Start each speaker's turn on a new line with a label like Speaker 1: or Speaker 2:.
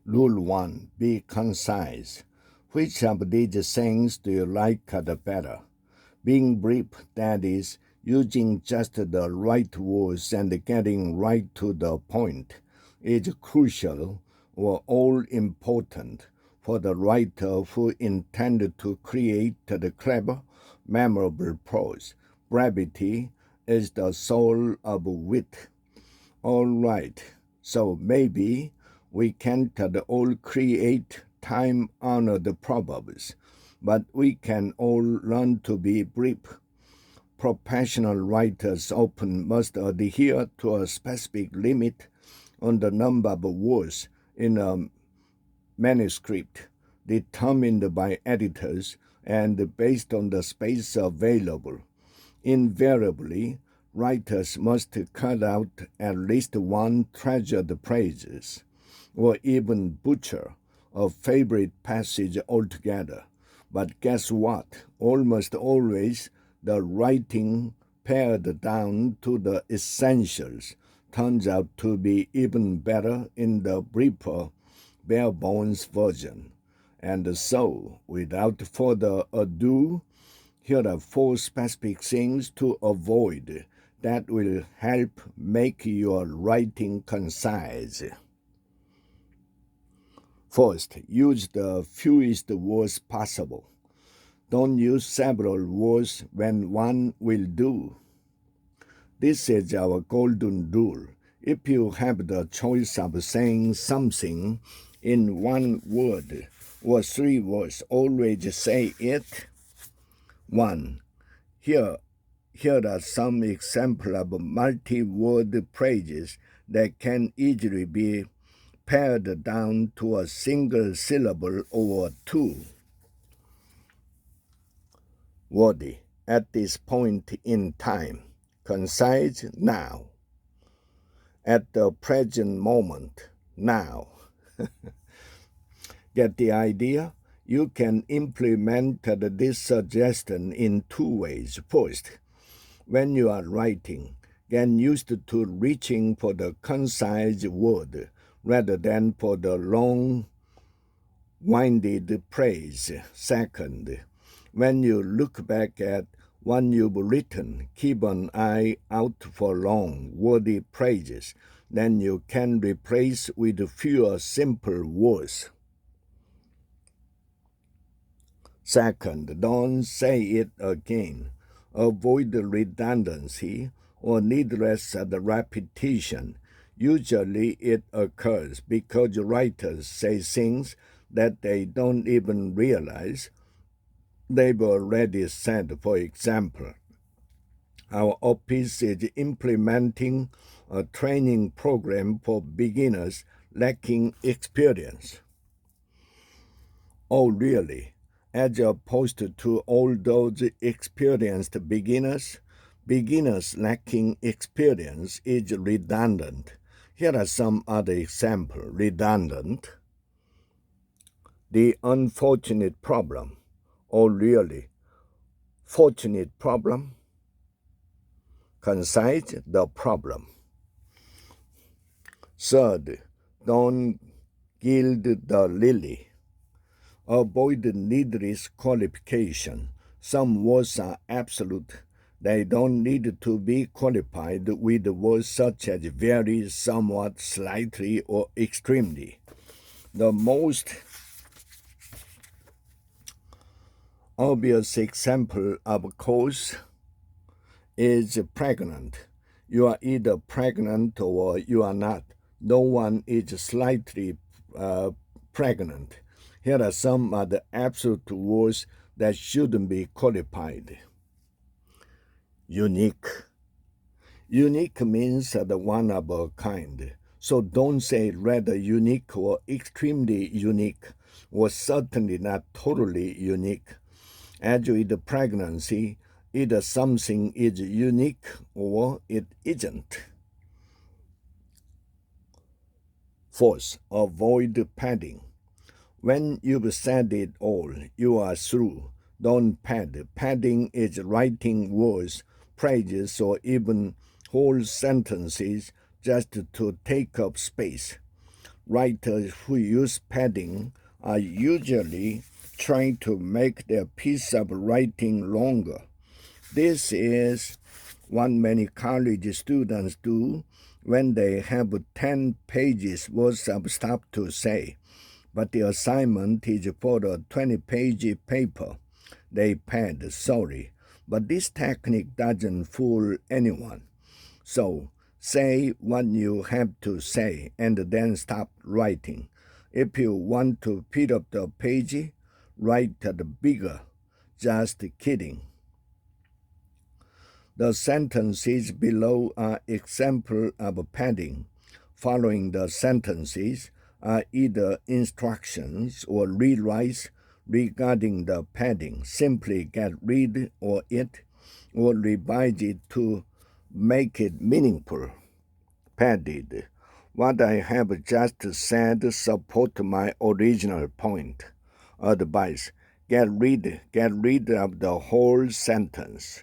Speaker 1: Rule 1. Be concise. Which of these things do you like the better? Being brief, that is, using just the right words and getting right to the point, is crucial or all important for the writer who intended to create the clever, memorable prose. Brevity is the soul of wit. All right, so maybe we can't all create time-honored proverbs, but we can all learn to be brief. Professional writers often must adhere to a specific limit on the number of words in a manuscript determined by editors and based on the space available. Invariably, writers must cut out at least one treasured phrase, or even butcher a favorite passage altogether. But guess what? Almost always the writing pared down to the essentials turns out to be even better in the briefer, bare-bones version. And so, without further ado, here are 4 specific things to avoid that will help make your writing concise. First, use the fewest words possible. Don't use several words when one will do. This is our golden rule. If you have the choice of saying something in 1 word or 3 words, always say it. 1. Here are some examples of multi-word phrases that can easily be pared down to a single syllable or 2. Wordy, at this point in time. Concise, now. At the present moment, now. Get the idea? You can implement this suggestion in 2 ways. First, when you are writing, get used to reaching for the concise word rather than for the long-winded phrase. Second, when you look back at one you've written, keep an eye out for long, wordy phrases. Then you can replace with fewer simple words. Second, don't say it again. Avoid redundancy or needless repetition. Usually it occurs because writers say things that they don't even realize they've already said. For example, our office is implementing a training program for beginners lacking experience. Oh, really? As opposed to all those experienced beginners, beginners lacking experience is redundant. Here are some other examples. Redundant. The unfortunate problem. Oh, really? Fortunate problem. Concise, the problem. Third, don't gild the lily. Avoid needless qualification. Some words are absolute. They don't need to be qualified with words such as very, somewhat, slightly, or extremely. The most obvious example, of course, is pregnant. You are either pregnant or you are not. No one is slightly pregnant. Here are some of the absolute words that shouldn't be qualified. Unique. Unique means the one of a kind. So don't say rather unique or extremely unique, or certainly not totally unique. As with pregnancy, either something is unique or it isn't. Fourth, avoid padding. When you've said it all, you are through. Don't pad. Padding is writing words, phrases, or even whole sentences just to take up space. Writers who use padding are usually trying to make their piece of writing longer. This is what many college students do when they have 10 pages worth of stuff to say, but the assignment is for a 20-page paper. They pad, sorry, but this technique doesn't fool anyone. So, say what you have to say and then stop writing. If you want to fill up the page, write it bigger. Just kidding. The sentences below are examples of padding. Following the sentences are either instructions or rewrites regarding the padding. Simply get rid of it or revise it to make it meaningful. Padded. What I have just said supports my original point. Advice: get rid of the whole sentence.